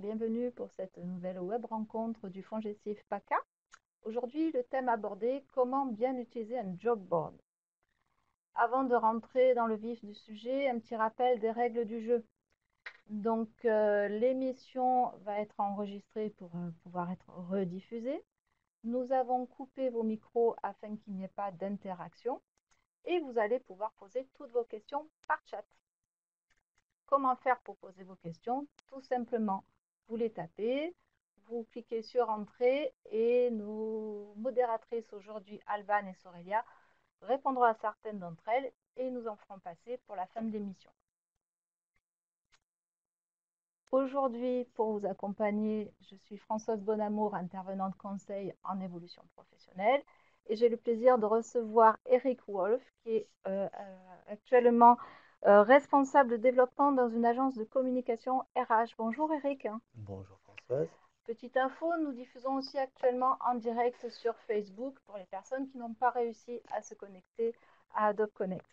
bienvenue pour cette nouvelle web rencontre du FONGECIF PACA. Aujourd'hui, le thème abordé, comment bien utiliser un job board. Avant de rentrer dans le vif du sujet, un petit rappel des règles du jeu. Donc, l'émission va être enregistrée pour pouvoir être rediffusée. Nous avons coupé vos micros afin qu'il n'y ait pas d'interaction et vous allez pouvoir poser toutes vos questions par chat. Comment faire pour poser vos questions? Tout simplement, vous les tapez, vous cliquez sur Entrée et nos modératrices aujourd'hui, Alban et Sorelia, répondront à certaines d'entre elles et nous en ferons passer pour la fin de l'émission. Aujourd'hui, pour vous accompagner, je suis Françoise Bonamour, intervenante conseil en évolution professionnelle et j'ai le plaisir de recevoir Eric Wolf qui est actuellement responsable de développement dans une agence de communication RH. Bonjour Eric. Bonjour Françoise. Petite info, nous diffusons aussi actuellement en direct sur Facebook pour les personnes qui n'ont pas réussi à se connecter à Adobe Connect.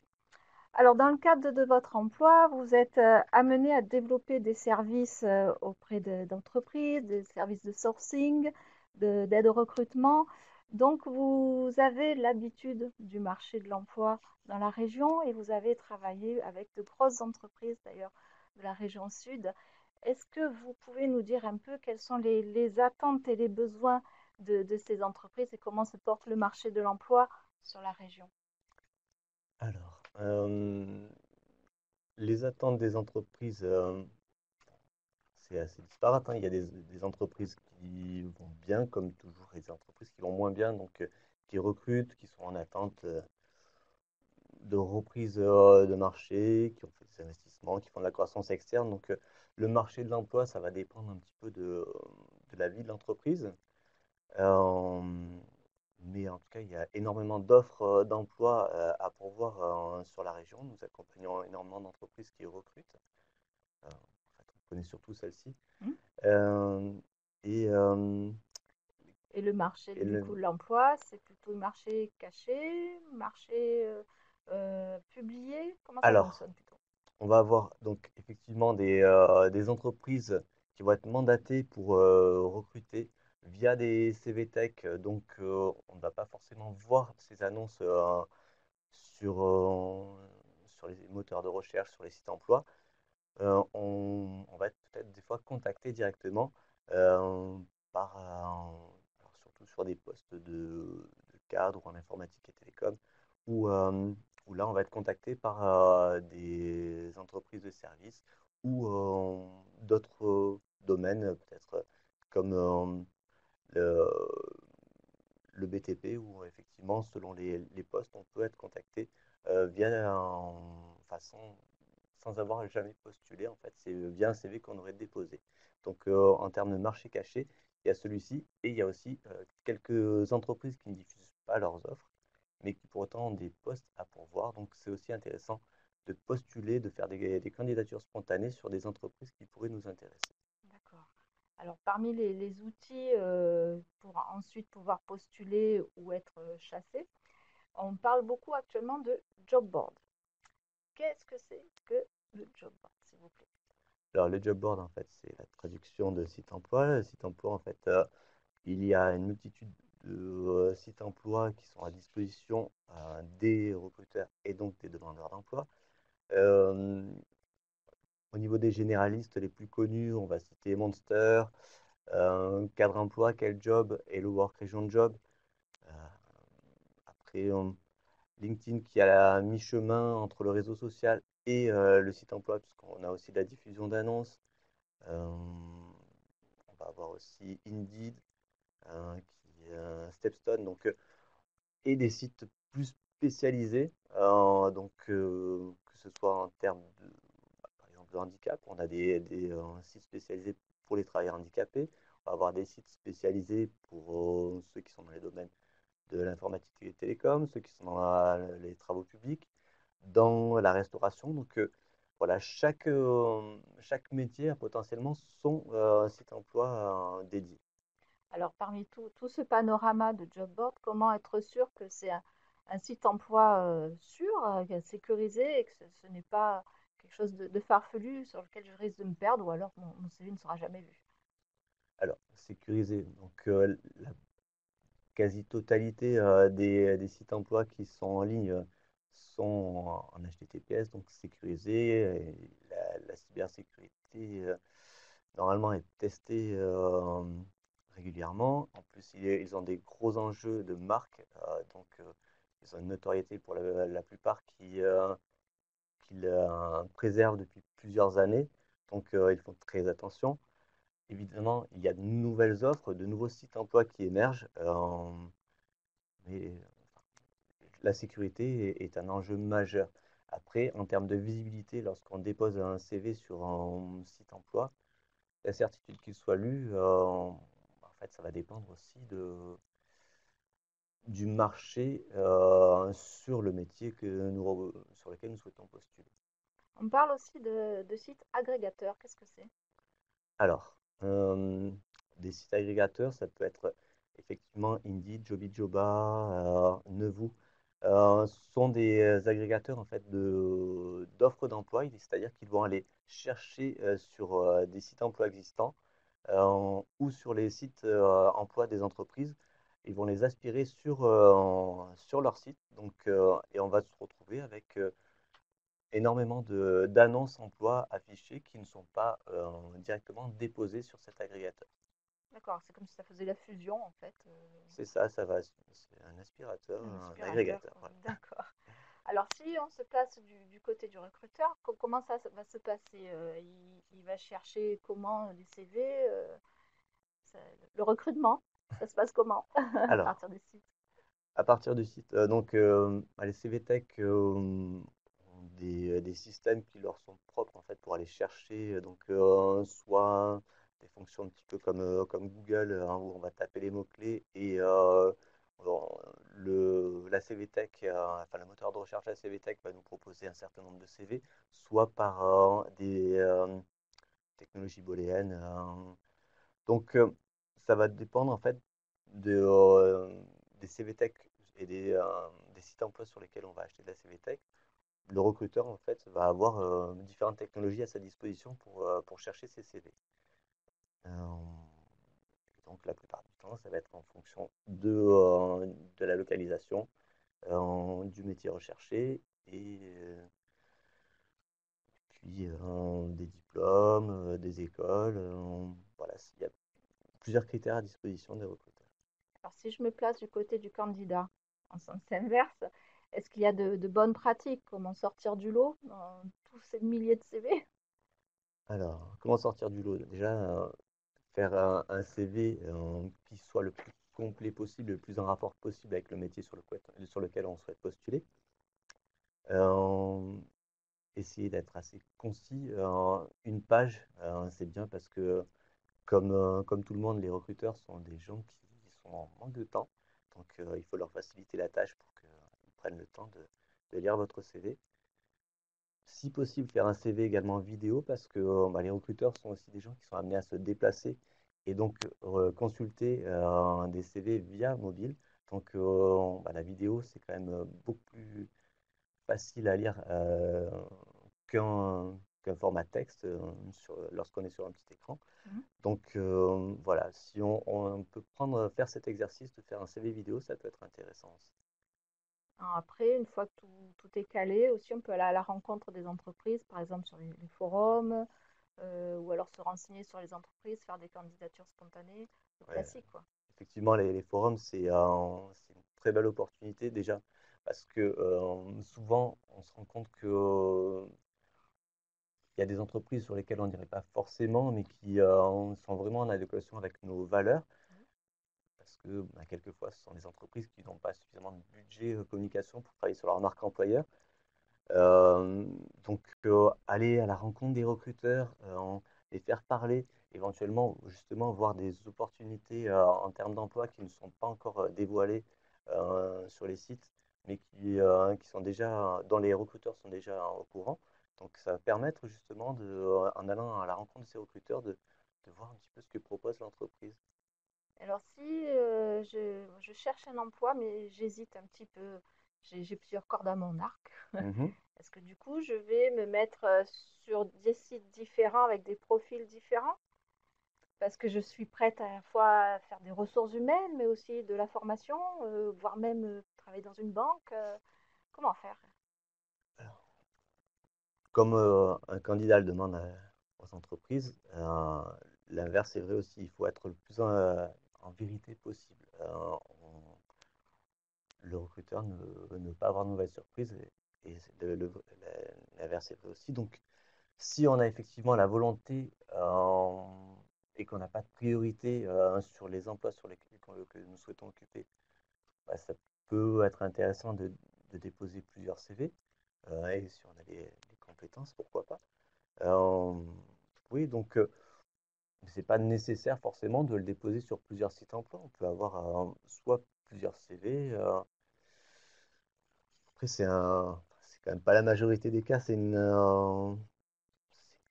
Alors, dans le cadre de votre emploi, vous êtes amené à développer des services auprès d'entreprises, des services de sourcing, d'aide au recrutement. Donc, vous avez l'habitude du marché de l'emploi dans la région et vous avez travaillé avec de grosses entreprises, d'ailleurs, de la région sud. Est-ce que vous pouvez nous dire un peu quelles sont les attentes et les besoins de ces entreprises et comment se porte le marché de l'emploi sur la région? Alors, les attentes des entreprises, c'est assez disparate, hein. Il y a des entreprises qui vont bien, comme toujours, et des entreprises qui vont moins bien, donc qui recrutent, qui sont en attente de reprise de marché, qui ont fait des investissements, qui font de la croissance externe. Donc, le marché de l'emploi, ça va dépendre un petit peu de la vie de l'entreprise. Euh, Mais en tout cas, il y a énormément d'offres d'emploi à pourvoir sur la région. Nous accompagnons énormément d'entreprises qui recrutent. En fait, on connaît surtout celle-ci. Hmm. Euh, et, euh, Et le marché et du coup de l'emploi, c'est plutôt le marché caché, marché publié? Comment ça alors, fonctionne plutôt? on va avoir donc effectivement des entreprises qui vont être mandatées pour recruter via des CV Tech. Donc, on ne va pas forcément voir ces annonces sur les moteurs de recherche, sur les sites emploi. On va être peut-être des fois contacté directement euh, alors surtout sur des postes de cadre ou en informatique et télécom, où là on va être contacté par des entreprises de services ou d'autres domaines, peut-être comme le, le BTP, où effectivement, selon les postes, on peut être contacté sans avoir jamais postulé. En fait, c'est via un CV qu'on aurait déposé. Donc, en termes de marché caché, il y a celui-ci et il y a aussi quelques entreprises qui ne diffusent pas leurs offres, mais qui pour autant ont des postes à pourvoir. Donc, c'est aussi intéressant de postuler, de faire des candidatures spontanées sur des entreprises qui pourraient nous intéresser. D'accord. Alors, parmi les outils pour ensuite pouvoir postuler ou être chassé, on parle beaucoup actuellement de job board. Qu'est-ce que c'est que le job board, s'il vous plaît? Alors, le job board, en fait, c'est la traduction de site emploi. Le site emploi, en fait, il y a une multitude de sites emploi qui sont à disposition des recruteurs et donc des demandeurs d'emploi. Euh, Au niveau des généralistes les plus connus, on va citer Monster, Cadre Emploi, Quel Job, Hello Work Region Job. Euh, Après, LinkedIn qui est à la mi-chemin entre le réseau social et le site emploi, puisqu'on a aussi de la diffusion d'annonces. Euh, on va avoir aussi Indeed, Stepstone, et des sites plus spécialisés, que ce soit en termes de, par exemple, de handicap. On a des sites spécialisés pour les travailleurs handicapés. On va avoir des sites spécialisés pour ceux qui sont dans les domaines de l'informatique et des télécoms, ceux qui sont dans les travaux publics, dans la restauration. Donc, voilà, chaque métier a potentiellement son site emploi dédié. Alors, parmi tout ce panorama de job board, comment être sûr que c'est un site emploi sûr, sécurisé et que ce n'est pas quelque chose de farfelu sur lequel je risque de me perdre ou alors mon CV ne sera jamais vu? Alors, sécuriser. Donc, la quasi-totalité des sites emploi qui sont en ligne sont en HTTPS, donc sécurisés. Et la cybersécurité, normalement, est testée régulièrement. En plus, ils ont des gros enjeux de marque, donc ils ont une notoriété pour la plupart qu'ils préservent depuis plusieurs années. Donc, ils font très attention. Évidemment, il y a de nouvelles offres, de nouveaux sites emploi qui émergent, mais la sécurité est un enjeu majeur. Après, en termes de visibilité, lorsqu'on dépose un CV sur un site emploi, la certitude qu'il soit lu, en fait, ça va dépendre aussi du marché sur le métier sur lequel nous souhaitons postuler. On parle aussi de sites agrégateurs. Qu'est-ce que c'est? Alors, des sites agrégateurs, ça peut être effectivement Indeed, Jobijoba, Nevoo. Ce sont des agrégateurs en fait d'offres d'emploi, c'est-à-dire qu'ils vont aller chercher sur des sites emploi existants ou sur les sites emploi des entreprises. Ils vont les aspirer sur leur site. Donc, et on va se retrouver avec énormément d'annonces emploi affichées qui ne sont pas directement déposées sur cet agrégateur. D'accord, c'est comme si ça faisait la fusion en fait. C'est ça, c'est un aspirateur, Un un aspirateur, agrégateur. quoi. Voilà. D'accord. Alors, si on se place du côté du recruteur, comment ça va se passer? Il va chercher comment les CV, ça- le recrutement, ça se passe comment à Alors, partir des sites? à partir du site, donc les CVTech ont des systèmes qui leur sont propres en fait pour aller chercher donc soit des fonctions un petit peu comme Google où on va taper les mots-clés et alors, la CVTech, enfin le moteur de recherche, la CVTech va nous proposer un certain nombre de CV, soit par des technologies booléennes. Donc, ça va dépendre en fait des CVTech et des sites emploi sur lesquels on va acheter de la CVTech. Le recruteur en fait va avoir différentes technologies à sa disposition pour chercher ses CV. Donc, la plupart du temps, ça va être en fonction de la localisation, du métier recherché et puis des diplômes, des écoles. Voilà, il y a plusieurs critères à disposition des recruteurs. Alors, si je me place du côté du candidat, en sens inverse, est-ce qu'il y a de bonnes pratiques? Comment sortir du lot dans tous ces milliers de CV? Alors, comment sortir du lot? Déjà, faire un CV qui soit le plus complet possible, le plus en rapport possible avec le métier sur lequel on souhaite postuler. Euh, Essayer d'être assez concis. Une page, c'est bien parce que, comme tout le monde, les recruteurs sont des gens qui sont en manque de temps. Donc, il faut leur faciliter la tâche pour qu'ils prennent le temps de lire votre CV. Si possible, faire un CV également vidéo parce que bah, les recruteurs sont aussi des gens qui sont amenés à se déplacer et donc consulter des CV via mobile. Donc bah, la vidéo, c'est quand même beaucoup plus facile à lire qu'un format texte lorsqu'on est sur un petit écran. Mhm. Donc voilà, si on peut faire cet exercice de faire un CV vidéo, ça peut être intéressant aussi. Alors après, une fois que tout est calé, aussi on peut aller à la rencontre des entreprises, par exemple sur les forums, ou alors se renseigner sur les entreprises, faire des candidatures spontanées, le Ouais. classique quoi. Effectivement, les forums, c'est une très belle opportunité déjà, parce que souvent, on se rend compte que, il y a des entreprises sur lesquelles on n'irait pas forcément, mais qui sont vraiment en adéquation avec nos valeurs, parce que bah, quelquefois, ce sont des entreprises qui n'ont pas suffisamment de budget communication pour travailler sur leur marque employeur. Euh, donc, aller à la rencontre des recruteurs, les faire parler, éventuellement, justement, voir des opportunités en termes d'emploi qui ne sont pas encore dévoilées sur les sites, mais qui sont déjà, dont les recruteurs sont déjà au courant. Donc, ça va permettre justement, en allant à la rencontre de ces recruteurs, de voir un petit peu ce que propose l'entreprise. Alors si je cherche un emploi, mais j'hésite un petit peu, j'ai plusieurs cordes à mon arc, Mhm. est-ce que du coup je vais me mettre sur des sites différents avec des profils différents? parce que je suis prête à la fois à faire des ressources humaines, mais aussi de la formation, voire même travailler dans une banque. Comment faire? Comme un candidat le demande aux entreprises, l'inverse est vrai aussi. Il faut être le plus en vérité possible. Le recruteur ne veut pas avoir de mauvaises surprises et l'inverse est vrai aussi. Donc, si on a effectivement la volonté et qu'on n'a pas de priorité sur les emplois sur lesquels que nous souhaitons occuper, bah, ça peut être intéressant de déposer plusieurs CV. Et si on a les compétences, pourquoi pas. Euh, oui, donc c'est pas nécessaire forcément de le déposer sur plusieurs sites emploi. On peut avoir soit plusieurs CV. Après, c'est quand même pas la majorité des cas. C'est une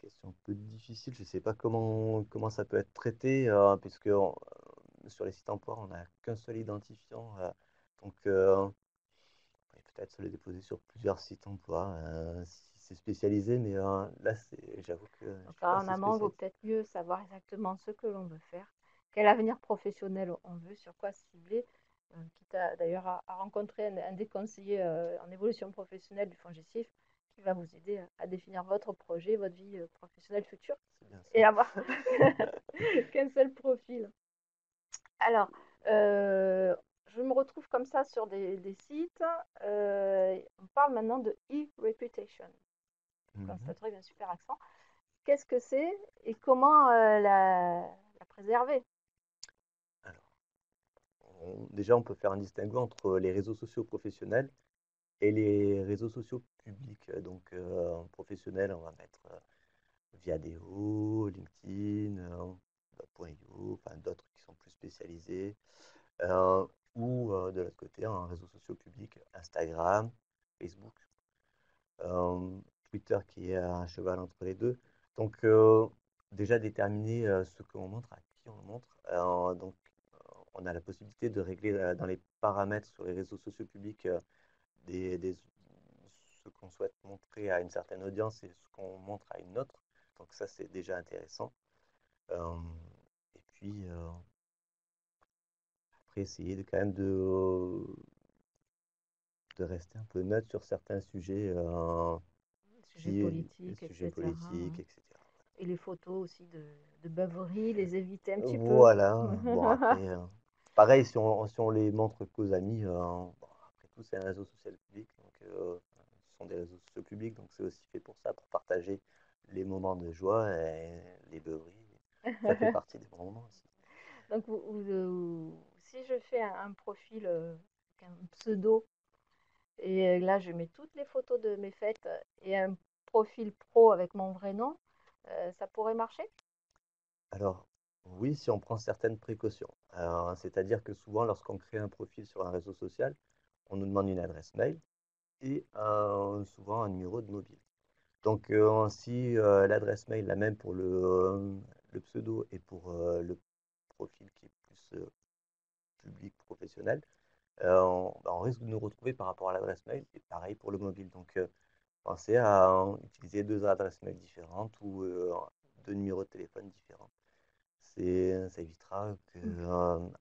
question un peu difficile. Je sais pas comment ça peut être traité, puisque sur les sites emploi, on n'a qu'un seul identifiant. Donc, peut-être se le déposer sur plusieurs sites emploi si c'est spécialisé, mais là, j'avoue que je ne Donc suis pas en assez amont, il vaut spécialisé. peut-être mieux savoir exactement ce que l'on veut faire, quel avenir professionnel on veut, sur quoi cibler, quitte d'ailleurs à rencontrer un des conseillers en évolution professionnelle du FONGICIF qui va vous aider à définir votre projet, votre vie professionnelle future C'est bien et ça. avoir qu'un seul profil. Alors, euh, je me retrouve comme ça sur des sites. On parle maintenant de e-reputation. Vous Mhm. constaterez un super accent. Qu'est-ce que c'est et comment la préserver? Alors, déjà, on peut faire un distinguo entre les réseaux sociaux professionnels et les réseaux sociaux publics. Donc, professionnels, on va mettre Viadeo, LinkedIn, .io, enfin d'autres qui sont plus spécialisés. Ou de l'autre côté, un réseau social public, Instagram, Facebook, euh, Twitter qui est à cheval entre les deux. Donc, déjà déterminer ce que l'on montre, à qui on le montre. Donc, on a la possibilité de régler dans les paramètres sur les réseaux sociaux publics ce qu'on souhaite montrer à une certaine audience et ce qu'on montre à une autre. Donc ça, c'est déjà intéressant. Euh, et puis, après, essayer quand même de rester un peu neutre sur certains sujets, Sujet les politique, sujets etc., politiques, hein. etc. Et les photos aussi de beuverie, les éviter un petit peu. Voilà. Bon, après, pareil, si on les montre qu'aux amis, bon, après tout, c'est un réseau social public. Donc, ce sont des réseaux sociaux publics, donc c'est aussi fait pour ça, pour partager les moments de joie et les beuveries. Ça fait partie des bons moments aussi. Donc, si je fais un profil, avec un pseudo, et là, je mets toutes les photos de mes fêtes et un profil pro avec mon vrai nom, ça pourrait marcher? Alors, oui, si on prend certaines précautions. C'est-à-dire que souvent, lorsqu'on crée un profil sur un réseau social, on nous demande une adresse mail et souvent un numéro de mobile. Donc, si l'adresse mail, la même pour le pseudo et pour le profil qui est plus public professionnel, on risque de nous retrouver par rapport à l'adresse mail et pareil pour le mobile. Donc, pensez à utiliser deux adresses mail différentes ou deux numéros de téléphone différents. Ça évitera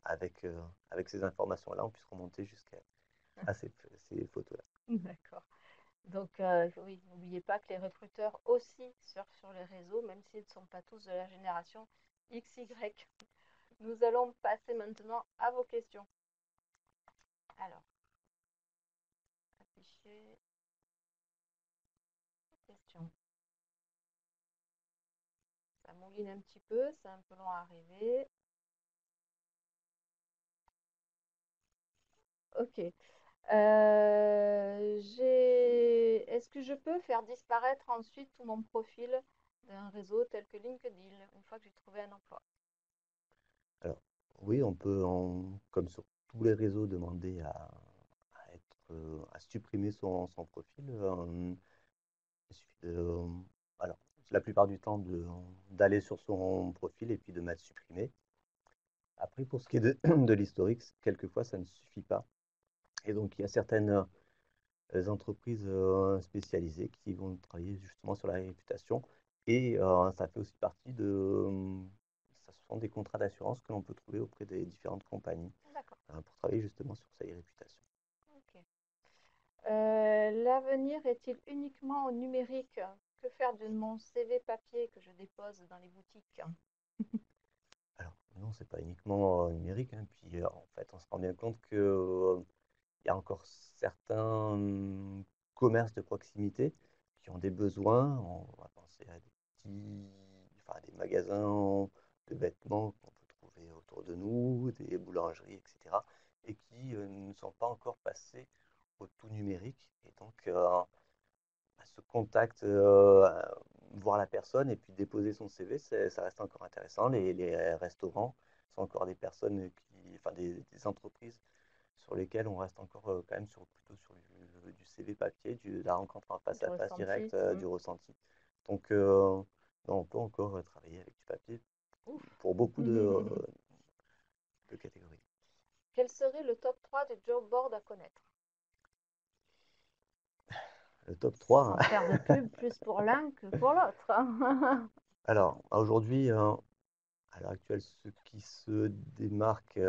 avec ces informations-là, on puisse remonter jusqu'à ces photos-là. D'accord. Donc, oui, n'oubliez pas que les recruteurs aussi surfent sur les réseaux, même s'ils ne sont pas tous de la génération XY. Nous allons passer maintenant à vos questions. Alors, afficher questions. Ça mouline un petit peu, c'est un peu long à arriver. Ok. Est-ce que je peux faire disparaître ensuite tout mon profil d'un réseau tel que LinkedIn une fois que j'ai trouvé un emploi? Alors, oui, on peut, comme sur tous les réseaux, demander à supprimer son profil. Il suffit alors, la plupart du temps, d'aller sur son profil et puis de mettre supprimer. Après, pour ce qui est de, de l'historique, quelquefois, ça ne suffit pas. Et donc, il y a certaines entreprises spécialisées qui vont travailler justement sur la réputation. Et ça fait aussi partie sont des contrats d'assurance que l'on peut trouver auprès des différentes compagnies D'accord. pour travailler justement sur sa réputation. Ok. L'avenir est-il uniquement au numérique? Que faire de mon CV papier que je dépose dans les boutiques? Alors non, c'est pas uniquement numérique, hein. Puis en fait, on se rend bien compte que il y a encore certains commerces de proximité qui ont des besoins. On va penser à des magasins de vêtements qu'on peut trouver autour de nous, des boulangeries, etc. Et qui ne sont pas encore passés au tout numérique. Et donc, ce contact, voir la personne et puis déposer son CV, ça reste encore intéressant. Les restaurants sont encore des personnes enfin des entreprises sur lesquelles on reste encore quand même plutôt sur du CV papier, de la rencontre en face Du à face ressenti. direct, du ressenti. Donc, non, on peut encore travailler avec du papier Ouf. pour beaucoup de catégories. Quel serait le top 3 des job boards à connaître? Le top 3. Sans faire de pub, plus pour l'un que pour l'autre. Alors, aujourd'hui, à l'heure actuelle, ce qui se démarque,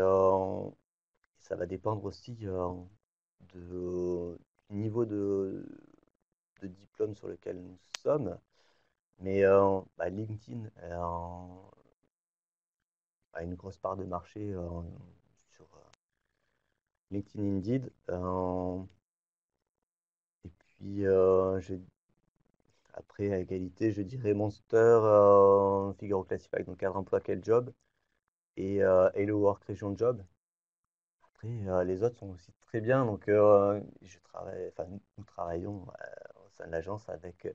ça va dépendre aussi du niveau de diplôme sur lequel nous sommes. Mais LinkedIn a une grosse part de marché sur LinkedIn Indeed. Et puis, après, à égalité, je dirais Monster, Figaro Classified, donc cadre emploi, quel job, et Hello Work Region Job. Après, les autres sont aussi très bien. Donc, nous travaillons au sein de l'agence avec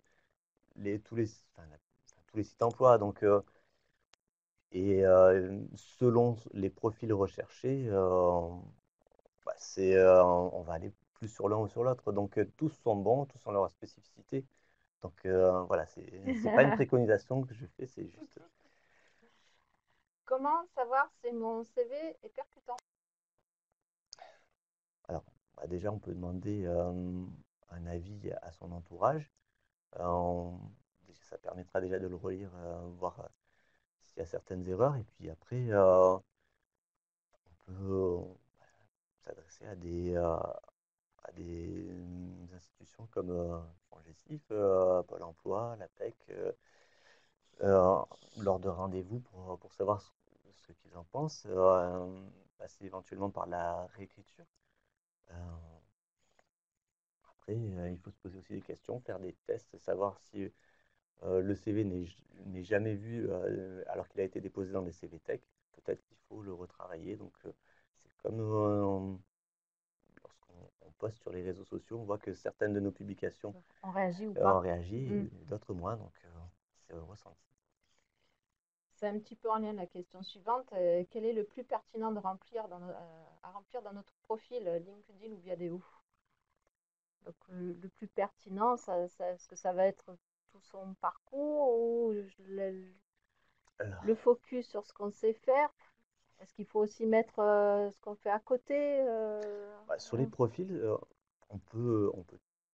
tous les sites emploi. Donc, et selon les profils recherchés, on va aller plus sur l'un ou sur l'autre. Donc, tous sont bons, tous ont leur spécificité. Donc, voilà, c'est pas une préconisation que je fais, c'est juste. Comment savoir si mon CV est percutant? Alors, déjà, on peut demander un avis à son entourage. Déjà, ça permettra déjà de le relire, voir s'il y a certaines erreurs. Et puis après, on peut s'adresser à des institutions comme FONGECIF, Pôle emploi, l'APEC, euh, lors de rendez-vous pour savoir ce qu'ils en pensent, passer éventuellement par la réécriture. Euh, Après, il faut se poser aussi des questions, faire des tests, savoir si le CV n'est jamais vu alors qu'il a été déposé dans des CV Tech. Peut-être qu'il faut le retravailler. Donc, c'est comme lorsqu'on poste sur les réseaux sociaux, on voit que certaines de nos publications On réagit ou ont pas? réagi Mm. et d'autres moins. Donc, c'est ressenti. C'est un petit peu en lien de la question suivante. Quel est le plus pertinent de remplir à remplir dans notre profil LinkedIn ou Viadeo? Donc, le plus pertinent, est-ce que ça va être tout son parcours ou le Alors, focus sur ce qu'on sait faire? Est-ce qu'il faut aussi mettre ce qu'on fait à côté? sur les profils, on peut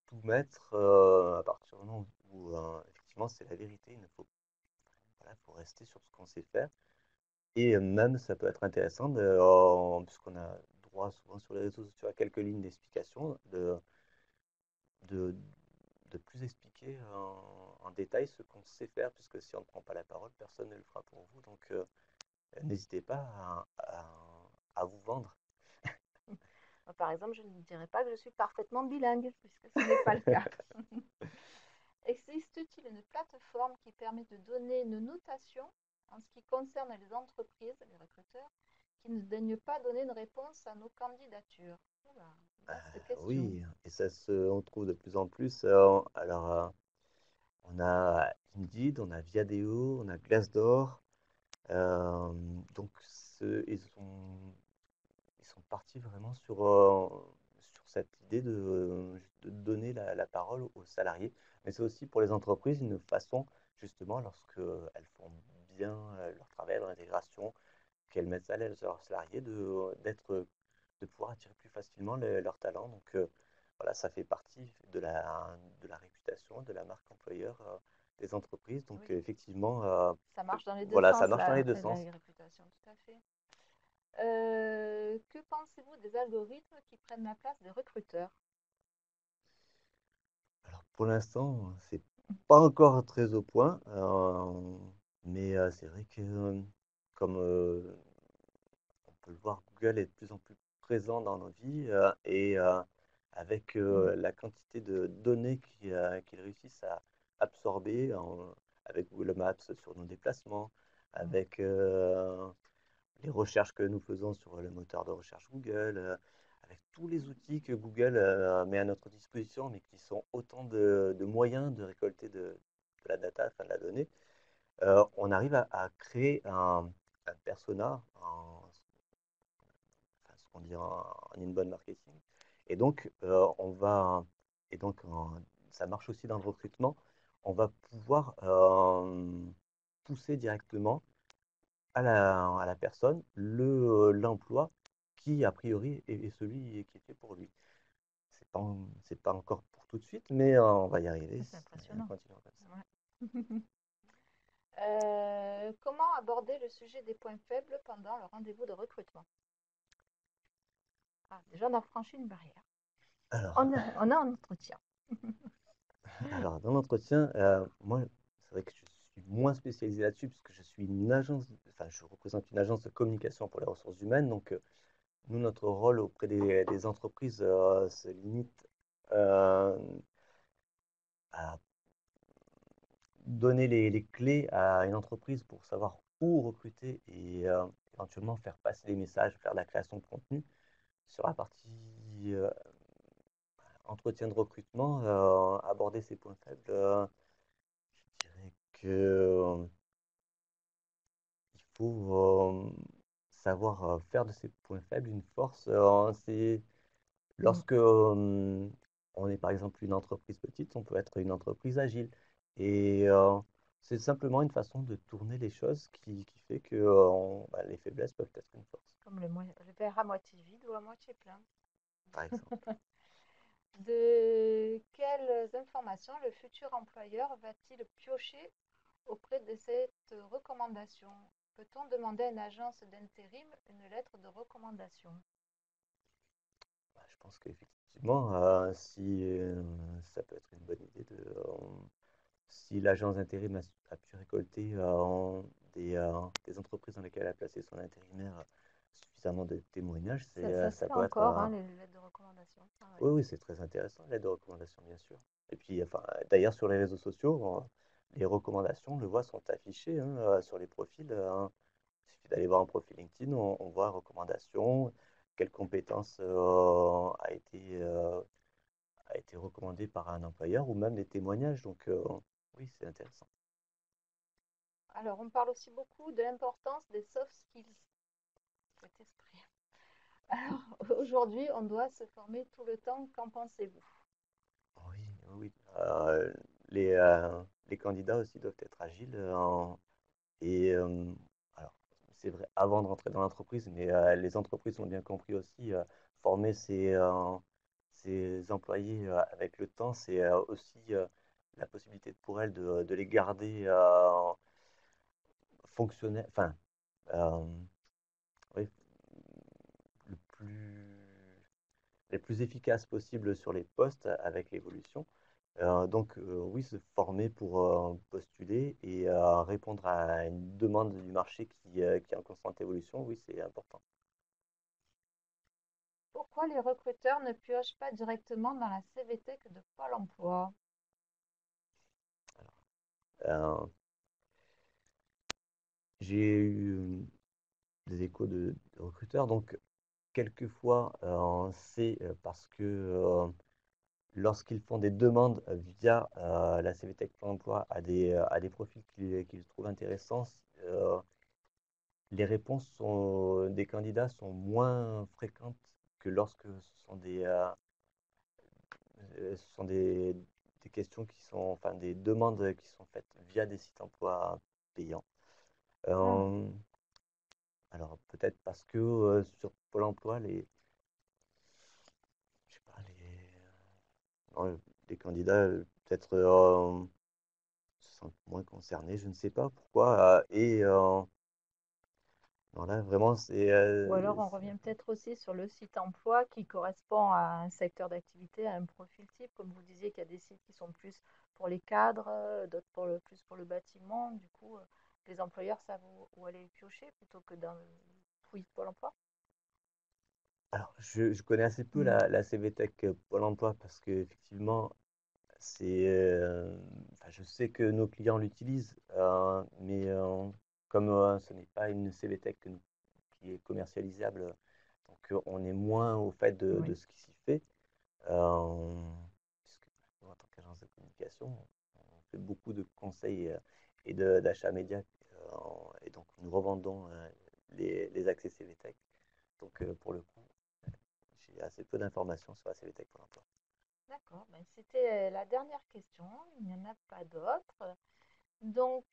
tout mettre à partir du moment où effectivement c'est la vérité. Il ne faut, voilà, faut rester sur ce qu'on sait faire. Et même, ça peut être intéressant, puisqu'on a droit souvent sur les réseaux sociaux à quelques lignes d'explication, de, de plus expliquer en détail ce qu'on sait faire, puisque si on ne prend pas la parole, personne ne le fera pour vous. Donc, n'hésitez pas à vous vendre. Moi, par exemple, je ne dirais pas que je suis parfaitement bilingue, puisque ce n'est pas le cas. Existe-t-il une plateforme qui permet de donner une notation en ce qui concerne les entreprises, les recruteurs, qui ne daignent pas donner une réponse à nos candidatures? Oula, vaste question. Oui, et on trouve de plus en plus. Alors, on a Indeed, on a Viadeo, on a Glassdoor. Euh, donc, ils sont partis vraiment sur cette idée de donner la parole aux salariés. Mais c'est aussi pour les entreprises une façon, justement, lorsque elles font bien leur travail dans l'intégration, qu'elles mettent à l'aise leurs salariés, de pouvoir attirer plus facilement leurs talents. Donc, voilà, ça fait partie de la réputation, de la marque employeur des entreprises. Donc, Oui, effectivement, ça marche dans les deux voilà, ça sens, marche dans les la, deux la sens. réputation, tout à fait. Que pensez-vous des algorithmes qui prennent la place des recruteurs? Alors, pour l'instant, c'est pas encore très au point, mais c'est vrai que, comme on peut le voir, Google est de plus en plus présent dans nos vies et avec Mm, la quantité de données qu'ils réussissent à absorber avec Google Maps sur nos déplacements, mm. avec les recherches que nous faisons sur le moteur de recherche Google, avec tous les outils que Google met à notre disposition, mais qui sont autant de moyens de récolter de la data, enfin de la donnée, on arrive à créer un persona, enfin, ce qu'on dit en inbound marketing. Et donc, ça marche aussi dans le recrutement. On va pouvoir pousser directement à la personne l'emploi qui, a priori, est celui qui est fait pour lui. C'est pas encore pour tout de suite, mais on va y arriver C'est en impressionnant. continuant comme ça. Ouais. Comment aborder le sujet des points faibles pendant le rendez-vous de recrutement? Ah, déjà, on a franchi une barrière. Alors, On a un entretien. alors dans l'entretien, moi, c'est vrai que je suis moins spécialisé là-dessus puisque je suis une agence, enfin, je représente une agence de communication pour les ressources humaines. Donc, nous, notre rôle auprès des entreprises se limite euh, à donner les clés à une entreprise pour savoir où recruter et éventuellement faire passer les messages, faire de la création de contenu. Sur la partie entretien de recrutement, aborder ses points faibles, je dirais que il faut savoir faire de ses points faibles une force. C'est Mm. lorsque on est par exemple une entreprise petite, on peut être une entreprise agile. Et c'est simplement une façon de tourner les choses qui fait que bah, les faiblesses peuvent être une force, Comme le verre à moitié vide ou à moitié plein. par exemple. De quelles informations le futur employeur va-t-il piocher auprès de cette recommandation? Peut-on demander à une agence d'intérim une lettre de recommandation? Bah, je pense qu'effectivement, si ça peut être une bonne idée si l'agence d'intérim a pu récolter des entreprises dans lesquelles elle a placé son intérimaire suffisamment de témoignages, Ça se ça fait peut être encore, hein, les lettres de recommandation. Ah ouais. oui, oui, c'est très intéressant, l'aide de recommandation, bien sûr. Et puis, enfin, d'ailleurs, sur les réseaux sociaux, les recommandations, on le voit, sont affichées sur les profils. Il suffit d'aller voir un profil LinkedIn, on voit recommandation, quelle compétence a été recommandée par un employeur ou même des témoignages. Donc, oui, c'est intéressant. Alors, on parle aussi beaucoup de l'importance des soft skills, cet esprit. Alors, aujourd'hui, on doit se former tout le temps. Qu'en pensez-vous? Oui, oui. Les candidats aussi doivent être agiles. Et alors, c'est vrai, avant de rentrer dans l'entreprise, mais les entreprises ont bien compris aussi, former ses employés avec le temps, c'est aussi la possibilité pour elles de les garder fonctionnels, enfin, euh, oui, le plus, les plus efficaces possible sur les postes avec l'évolution. Donc, oui, se former pour postuler et répondre à une demande du marché qui est en constante évolution, oui, c'est important. Pourquoi les recruteurs ne piochent pas directement dans la CVT que de Pôle emploi? Euh, j'ai eu des échos de recruteurs, donc quelquefois, c'est parce que lorsqu'ils font des demandes via la CVT Pôle emploi à des profils qu'ils trouvent intéressants, euh, les réponses des candidats sont moins fréquentes que lorsque ce sont des questions qui sont, enfin, des demandes qui sont faites via des sites emploi payants. Ah, Euh, alors peut-être parce que sur Pôle emploi, je sais pas, non, les candidats, peut-être sont moins concernés. Je ne sais pas pourquoi. Voilà, vraiment, Ou alors on revient peut-être aussi sur le site emploi qui correspond à un secteur d'activité, à un profil type. Comme vous disiez qu'il y a des sites qui sont plus pour les cadres, d'autres plus pour le bâtiment. Du coup, les employeurs savent où aller piocher plutôt que dans le fouillis de Pôle emploi. alors, je connais assez peu Mhm. la CVTech Pôle emploi parce que effectivement, enfin, je sais que nos clients l'utilisent, mais comme ce n'est pas une CVTech qui est commercialisable, donc on est moins au fait de Oui, ce qui s'y fait. Euh, Puisque nous, en tant qu'agence de communication, on fait beaucoup de conseils et d'achats médias, et donc nous revendons les accès CVTech. Donc pour le coup, j'ai assez peu d'informations sur la CVTech pour l'emploi. d'accord. Ben, c'était la dernière question. Il n'y en a pas d'autres. Donc,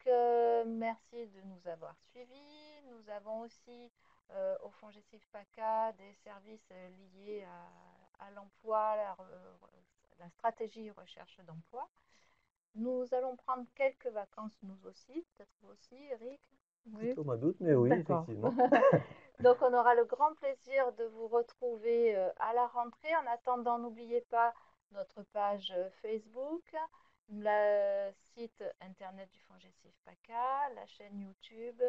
merci de nous avoir suivis. Nous avons aussi au FONGECIF PACA des services liés à l'emploi, la stratégie recherche d'emploi. Nous allons prendre quelques vacances nous aussi, peut-être vous aussi, Eric. Oui, Plutôt au mois d'août, mais oui, d'accord. effectivement. Donc, on aura le grand plaisir de vous retrouver à la rentrée. En attendant, n'oubliez pas notre page Facebook, le site internet du FONGECIF PACA, la chaîne YouTube,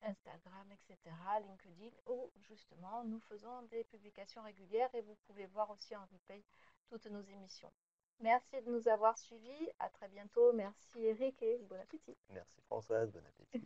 Instagram, etc., LinkedIn, où justement nous faisons des publications régulières et vous pouvez voir aussi en replay toutes nos émissions. Merci de nous avoir suivis. À très bientôt. Merci Eric et bon appétit. Merci Françoise, bon appétit.